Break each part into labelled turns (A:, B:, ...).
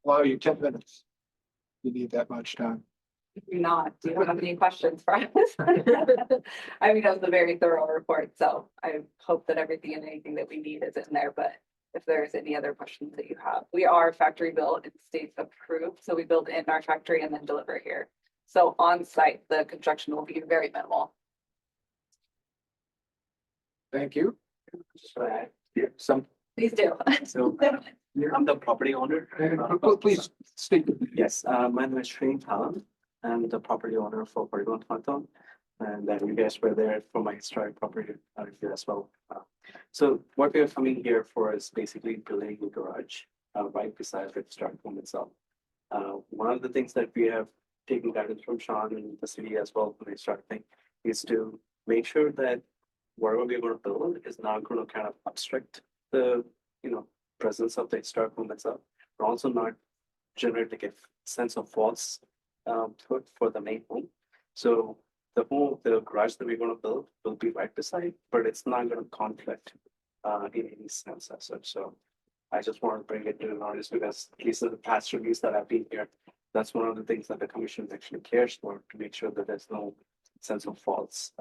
A: allow you 10 minutes. You need that much time.
B: Do not, do you have any questions for us? I mean, that was a very thorough report, so I hope that everything and anything that we need is in there, but if there's any other questions that you have, we are factory built and state approved, so we build in our factory and then deliver here. So on site, the construction will be very minimal.
A: Thank you.
C: Some,
B: Please do.
C: so I'm the property owner.
A: Please state.
C: Yes, my name is Shane Thalan. I'm the property owner for 41 Hawthorne. And then you guys were there for my historic property out here as well. So what we are coming here for is basically building a garage right beside the historic home itself. One of the things that we have taken guidance from Sean and the city as well when they start thing is to make sure that whatever we're going to build is not going to kind of obstruct the presence of the historic home itself, but also not generate like a sense of false for the main home. So the garage that we're going to build will be right beside, but it's not going to conflict in any sense as such. So I just want to bring it to the notice because at least in the past reviews that I've been here, that's one of the things that the commission actually cares for, to make sure that there's no sense of false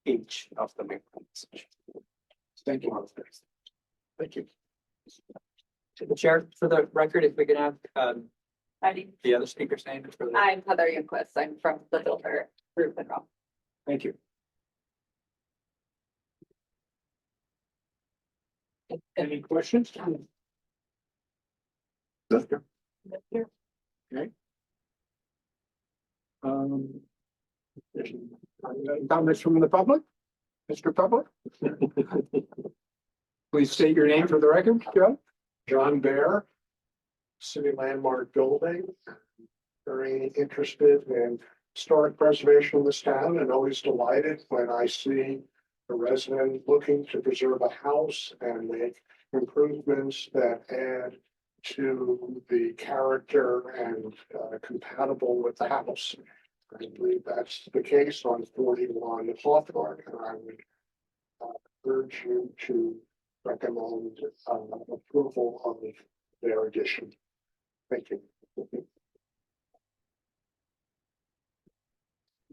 C: age of the main home.
A: Thank you. Thank you.
D: To the chair, for the record, if we could have
B: I'm
D: the other speaker's name for the.
B: Heather Youngquist. I'm from the Filter Group in Rome.
A: Thank you. Any questions? Okay. Comments from the public? Mr. Public? Please state your name for the record, Joe.
E: John Bear, City Landmark Building. Very interested in historic preservation of this town and always delighted when I see a resident looking to preserve a house and make improvements that add to the character and compatible with the house. I believe that's the case on 41 Hawthorne, and I would urge you to recommend approval of their addition. Thank you.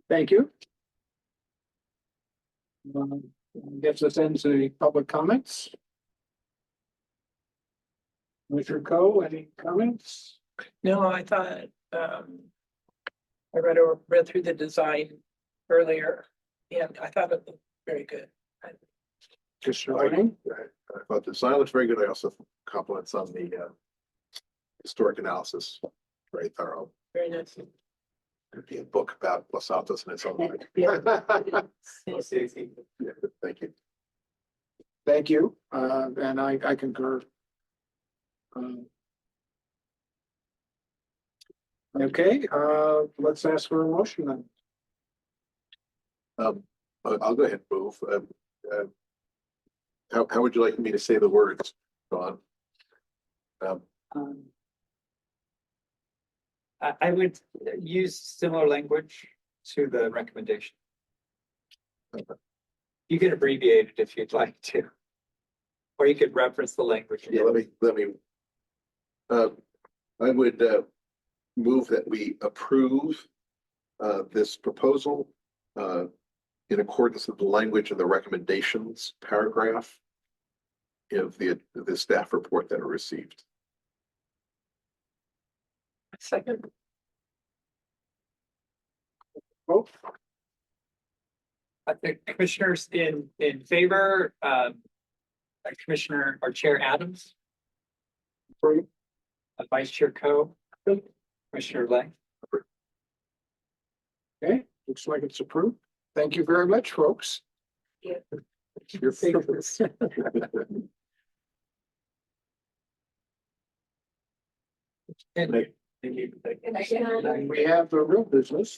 A: Thank you. Guess this ends the public comments. Mr. Coe, any comments?
D: No, I thought, I read through the design earlier and I thought it looked very good.
A: Just starting.
F: I thought the design looks very good. I also compliments on the historic analysis. Very thorough.
D: Very nice.
F: Could be a book about Los Altos in its own right.
D: Yeah.
F: Yeah, thank you.
A: Thank you, and I concur. Okay, let's ask for a motion then.
F: I'll go ahead and move. How would you like me to say the words, Ron?
D: I would use similar language to the recommendation. You can abbreviate it if you'd like to, or you could reference the language.
F: Yeah, let me. I would move that we approve this proposal in accordance with the language of the recommendations paragraph of the staff report that are received.
D: Second.
A: Oh,
D: The commissioners in favor, Commissioner or Chair Adams.
A: Approved.
D: Vice Chair Coe. Commissioner Lang.
A: okay, looks like it's approved. Thank you very much, folks.
B: Yeah.
A: Your favorites.
D: And
A: We have the real business.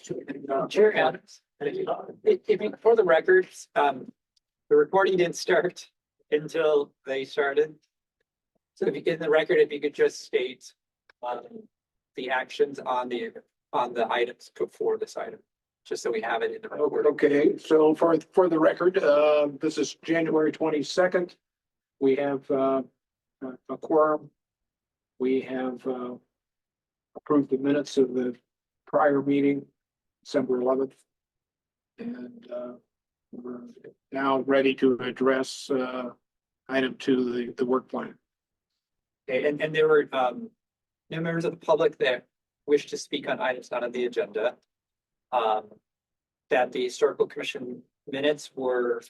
D: Chair Adams, for the records, the recording didn't start until they started. So if you get in the record, if you could just state the actions on the items before this item, just so we have it in the record.
A: Okay, so for the record, this is January 22nd. We have a quorum we have approved the minutes of the prior meeting, December 11th. And we're now ready to address item 2, the work plan.
D: Okay, and there were no members of the public that wish to speak on items not on the agenda. That the historical commission minutes were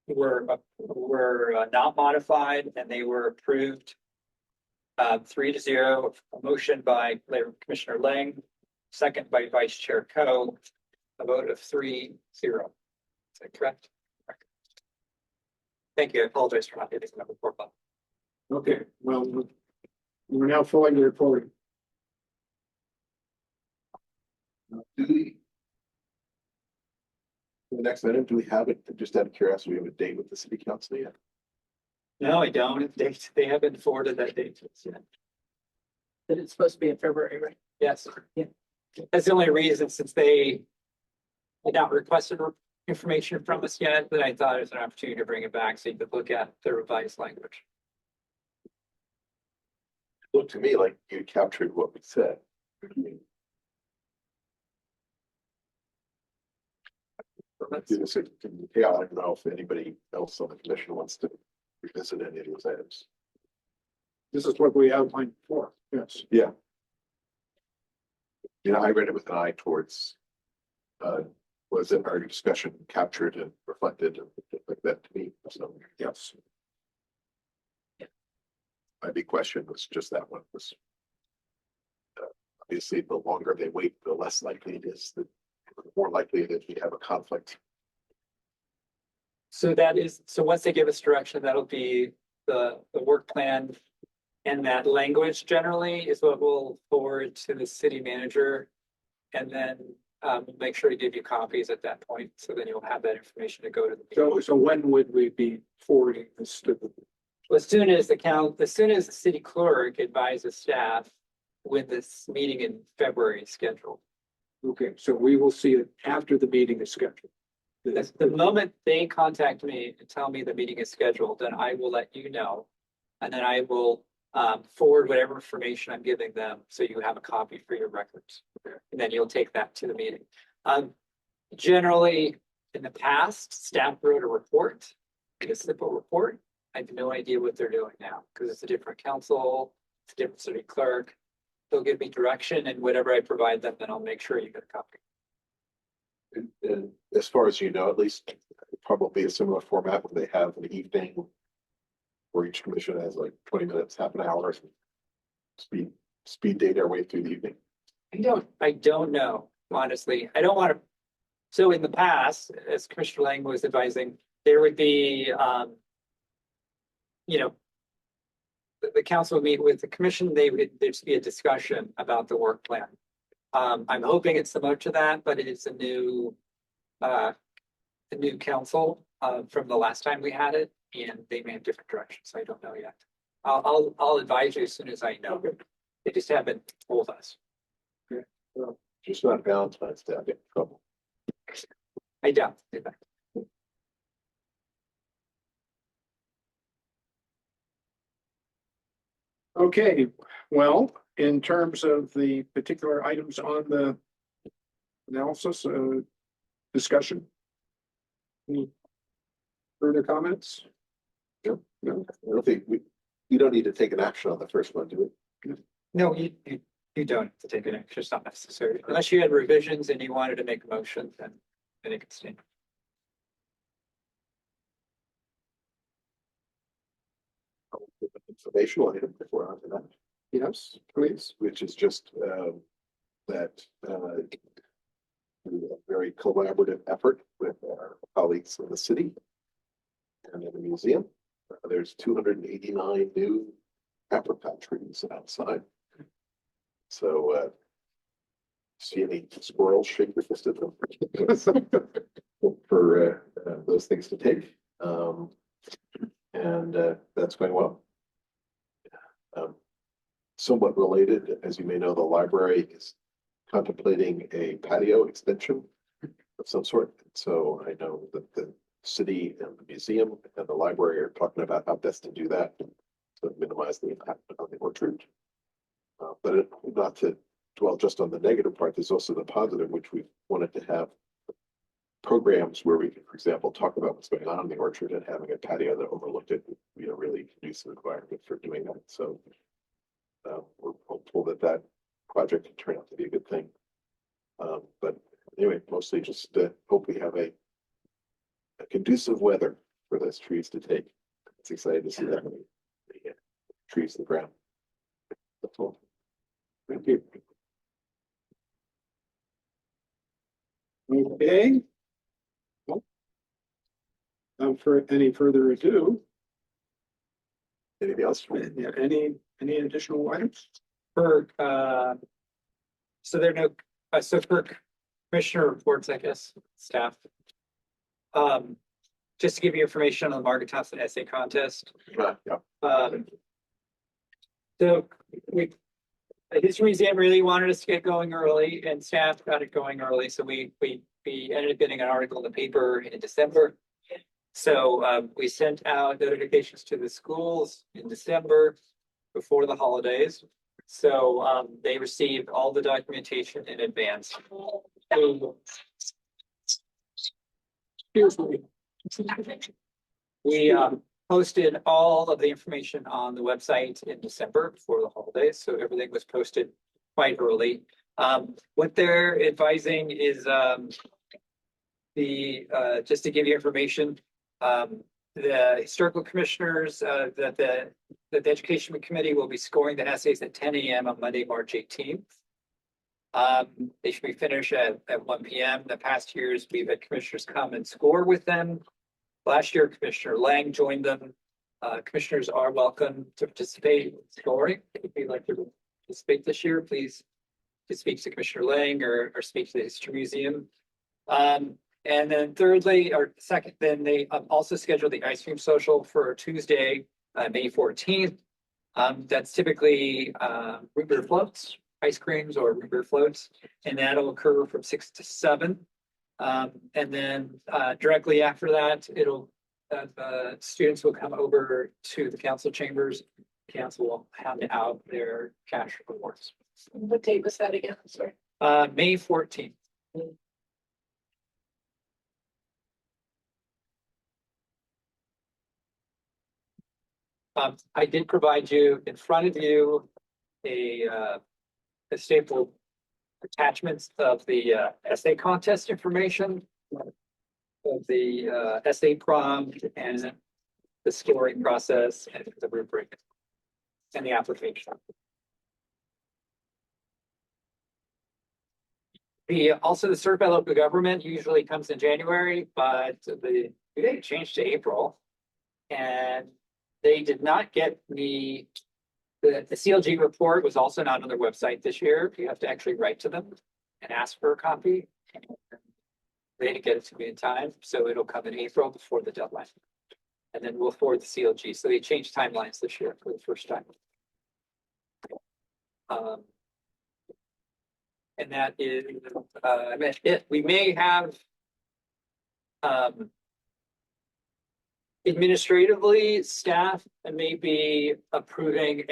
D: not modified and they were approved 3-0. A motion by Commissioner Lang, second by Vice Chair Coe, a vote of 3-0. Is that correct? Thank you. I apologize for not getting the number 4.
A: Okay, well, we're now fully reporting.
F: Do we? For the next item, do we have it, just out of curiosity, we have a date with the city council yet?
D: No, I don't. They haven't forwarded that date to us yet.
G: That it's supposed to be in February, right?
D: Yes.
G: Yeah.
D: That's the only reason, since they had not requested information from us yet, that I thought it was an opportunity to bring it back so you could look at the revised language.
F: Looked to me like you captured what we said. Do this, yeah, I don't know if anybody else on the commission wants to revisit any of those items.
A: This is what we outlined before, yes.
F: Yeah. Yeah, I read it with an eye towards, was it our discussion captured and reflected and things like that to me, so.
A: Yes.
F: My big question was just that one was. Obviously, the longer they wait, the less likely it is that, the more likely that we have a conflict.
D: So that is, so once they give us direction, that'll be the work plan. And that language generally is what we'll forward to the city manager. And then we'll make sure to give you copies at that point. So then you'll have that information to go to the.
A: So when would we be forwarding this to the?
D: As soon as the city clerk advises staff with this meeting in February is scheduled.
A: Okay, so we will see it after the meeting is scheduled.
D: The moment they contact me and tell me the meeting is scheduled, then I will let you know. And then I will forward whatever information I'm giving them, so you have a copy for your records. And then you'll take that to the meeting. Generally, in the past, staff wrote a report, a simple report. I have no idea what they're doing now, because it's a different council, it's a different city clerk. They'll give me direction, and whatever I provide them, then I'll make sure you get a copy.
F: And as far as you know, at least probably a similar format where they have an evening. Where each commission has like 20 minutes, half an hour. Speed date our way through the evening.
D: I don't know, honestly. I don't want to. So in the past, as Commissioner Lang was advising, there would be, the council would meet with the commission, there'd just be a discussion about the work plan. I'm hoping it's similar to that, but it is a new council from the last time we had it, and they may have different directions, so I don't know yet. I'll advise you as soon as I know. They just haven't told us.
F: Well, just not Valentine's Day, I get in trouble.
D: I doubt.
A: Okay, well, in terms of the particular items on the analysis, discussion. Any further comments? No, no.
F: I don't think we don't need to take an action on the first one, do we?
D: No, you don't have to take an action, it's not necessary, unless you had revisions and you wanted to make a motion, then it can stand.
F: Informational item before on to that,
A: Yes, please.
F: which is just that a very collaborative effort with our colleagues in the city and in the museum. There's 289 new apricot trees outside. So see any squirrels, shake your fist at them for those things to take. And that's going well. Somewhat related, as you may know, the library is contemplating a patio extension of some sort. So I know that the city and the museum and the library are talking about how best to do that to minimize the impact on the orchard. not to dwell just on the negative part, there's also the positive, which we wanted to have programs where we could, for example, talk about what's going on in the orchard, and having a patio that overlooked it, really conducive environment for doing that. So we're hopeful that that project can turn out to be a good thing. But anyway, mostly just hope we have a conducive weather for those trees to take. It's exciting to see that many trees in the ground. That's all.
A: Thank you. Okay. For any further ado,
F: Anything else?
A: any additional items?
D: For, so there are no, so for commissioner reports, I guess, staff. Just to give you information on the Margaret Thompson essay contest.
F: Yeah.
D: So the History Museum really wanted us to get going early, and staff got it going early, so we ended up getting an article in the paper in December. So we sent out notifications to the schools in December before the holidays. So they received all the documentation in advance. Excuse me. We posted all of the information on the website in December before the holidays, so everything was posted quite early. What they're advising is just to give you information, the historical commissioners that the education committee will be scoring the essays at 10 a.m. on Monday, March 18th. They should be finished at 1 p.m. The past years, we've had commissioners come and score with them. Last year, Commissioner Lang joined them. Commissioners are welcome to participate in scoring. If you'd like to participate this year, please speak to Commissioner Lang or speak to the History Museum. And then thirdly, or second, then they also scheduled the ice cream social for Tuesday, May 14th. That's typically root beer floats, ice creams or root beer floats, and that'll occur from 6 to 7. And then directly after that, the students will come over to the council chambers. Council will hand out their cash awards.
G: What date was that again? Sorry.
D: May 14th. I did provide you in front of you a staple attachments of the essay contest information, of the essay prompt and the scoring process and the rubric and the application. Also the certified local government usually comes in January, but the date changed to April, and they did not get the CLG report was also not on their website this year. You have to actually write to them and ask for a copy. They didn't get it to me in time, so it'll come in April before the deadline. And then we'll forward the CLG. So they changed timelines this year for the first time. And that is it. We may have administratively, staff may be approving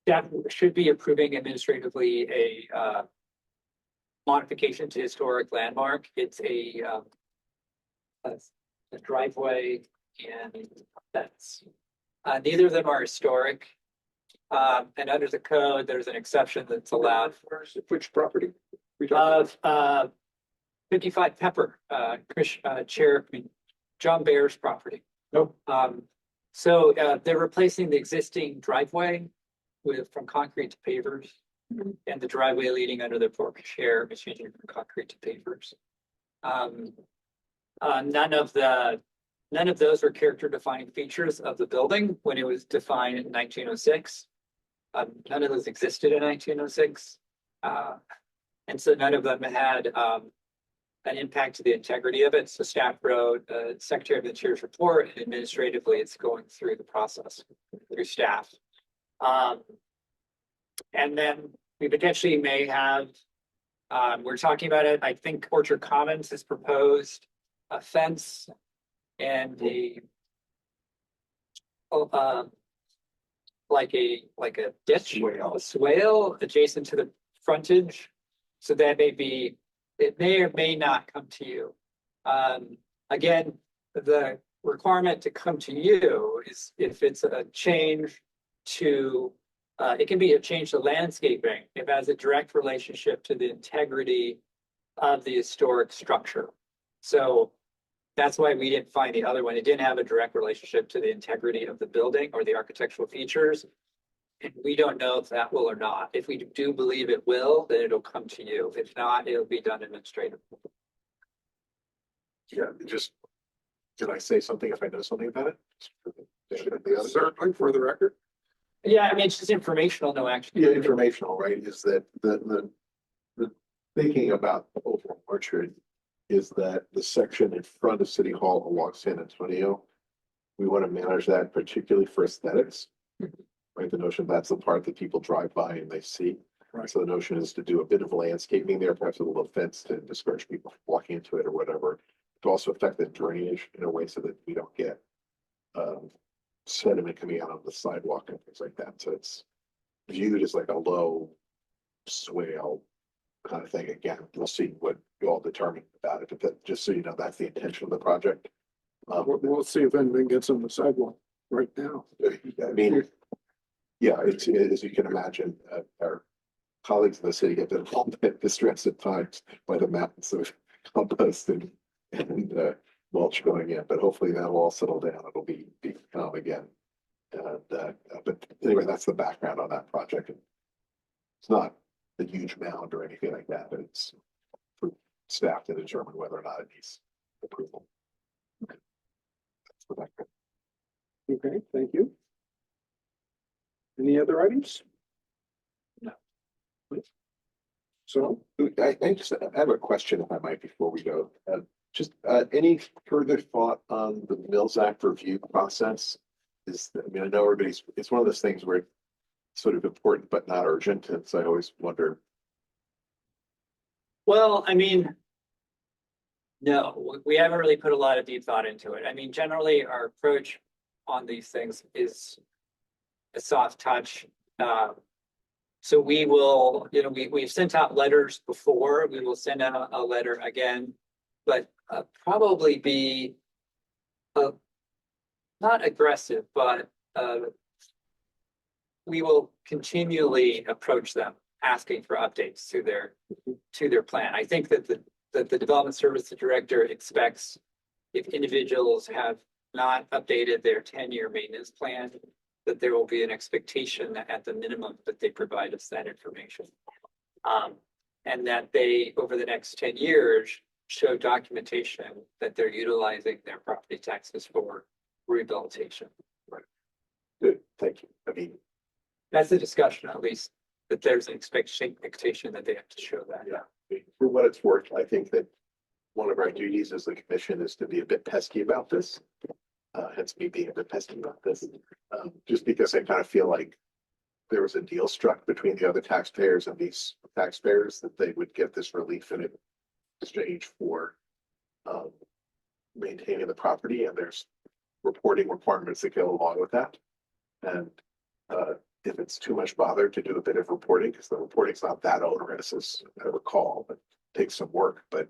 D: staff should be approving administratively a modification to historic landmark. It's a driveway and that's neither of them are historic. And under the code, there's an exception that's allowed.
A: Which property?
D: Of 55 Pepper, John Bear's property.
A: Nope.
D: So they're replacing the existing driveway from concrete to pavers, and the driveway leading under the porch chair is changing from concrete to pavers. None of those are character defining features of the building when it was defined in 1906. None of those existed in 1906. And so none of them had an impact to the integrity of it. So staff wrote Secretary of the Interior's report, and administratively it's going through the process through staff. And then we potentially may have, we're talking about it, I think Orchard Commons has proposed a fence and like a ditch,
C: Swale.
D: a swale adjacent to the frontage. So that may be, it may or may not come to you. Again, the requirement to come to you is if it's a change to, it can be a change to landscaping. If it has a direct relationship to the integrity of the historic structure. So that's why we didn't find the other one. It didn't have a direct relationship to the integrity of the building or the architectural features. And we don't know if that will or not. If we do believe it will, then it'll come to you. If not, it'll be done administratively.
F: Yeah, just, can I say something if I know something about it? The other-
A: Certainly for the record.
D: Yeah, I mean, it's just informational, no action.
F: Yeah, informational, right, is that the thinking about the overall orchard is that the section in front of City Hall along San Antonio, we want to manage that particularly for aesthetics. Right, the notion that's the part that people drive by and they see.
A: Right.
F: So the notion is to do a bit of landscaping there, perhaps a little fence to discourage people from walking into it or whatever. To also affect the drainage in a way so that we don't get sediment coming out on the sidewalk and things like that. So it's viewed as like a low swale kind of thing. Again, we'll see what you all determine about it, but that, just so you know, that's the intention of the project.
A: We'll see if anything gets on the sidewalk right now.
F: I mean, yeah, it's, as you can imagine, our colleagues in the city have been a little bit distressed at times by the mountains of compost and mulch going in, but hopefully that'll all settle down. It'll be calm again. But anyway, that's the background on that project. It's not a huge mound or anything like that, but it's for staff to determine whether or not it needs approval. That's the background.
A: Okay, thank you. Any other items?
F: No.
A: So,
F: I just I have a question, if I might, before we go. Just any further thought on the Mills Act review process? I mean, I know it's one of those things where it's sort of important but not urgent, and so I always wonder.
D: Well, I mean, no, we haven't really put a lot of deep thought into it. I mean, generally our approach on these things is a soft touch. So we will, we've sent out letters before. We will send out a letter again, but probably be not aggressive, but we will continually approach them asking for updates to their plan. I think that the development service director expects if individuals have not updated their 10-year maintenance plan, that there will be an expectation that at the minimum that they provide us that information. And that they, over the next 10 years, show documentation that they're utilizing their property taxes for rehabilitation.
F: Good, thank you. I mean,
D: That's the discussion, at least, that there's an expectation that they have to show that.
F: yeah, for what it's worth, I think that one of our duties as the commission is to be a bit pesky about this. Hence me being a bit pesky about this, just because I kind of feel like there was a deal struck between the other taxpayers and these taxpayers that they would get this relief in exchange for maintaining the property, and there's reporting requirements that go along with that. And if it's too much bother to do a bit of reporting, because the reporting's not that onerous as I recall, but takes some work, but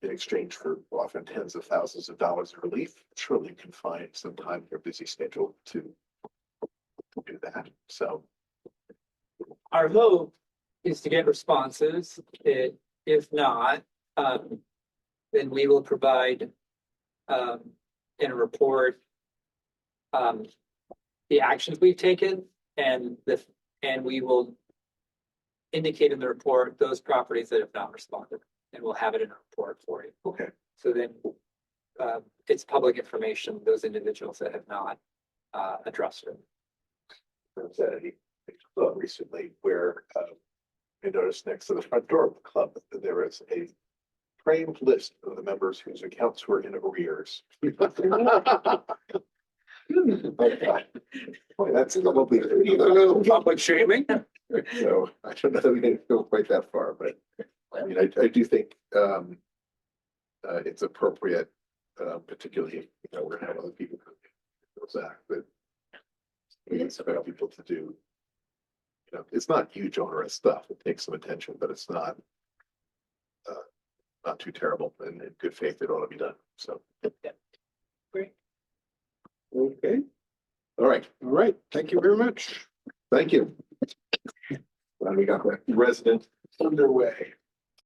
F: in exchange for often tens of thousands of dollars of relief, surely can find some time in your busy schedule to do that. So
D: Our hope is to get responses. If not, then we will provide in a report the actions we've taken and we will indicate in the report those properties that have not responded, and we'll have it in a report for you.
F: okay,
D: So then it's public information, those individuals that have not addressed it.
F: there was a club recently where I noticed next to the front door of the club that there is a framed list of the members whose accounts were in arrears. Boy, that's probably
A: public shaming.
F: so I don't know that we didn't go quite that far, but I mean, I do think it's appropriate, particularly if we're gonna have other people come in, but We expect people to do. You know, it's not huge onerous stuff. It takes some attention, but it's not. Not too terrible, and in good faith, it ought to be done, so.
A: Great.
F: Okay. All right,
A: All right, thank you very much.
F: thank you. Glad we got that resident underway.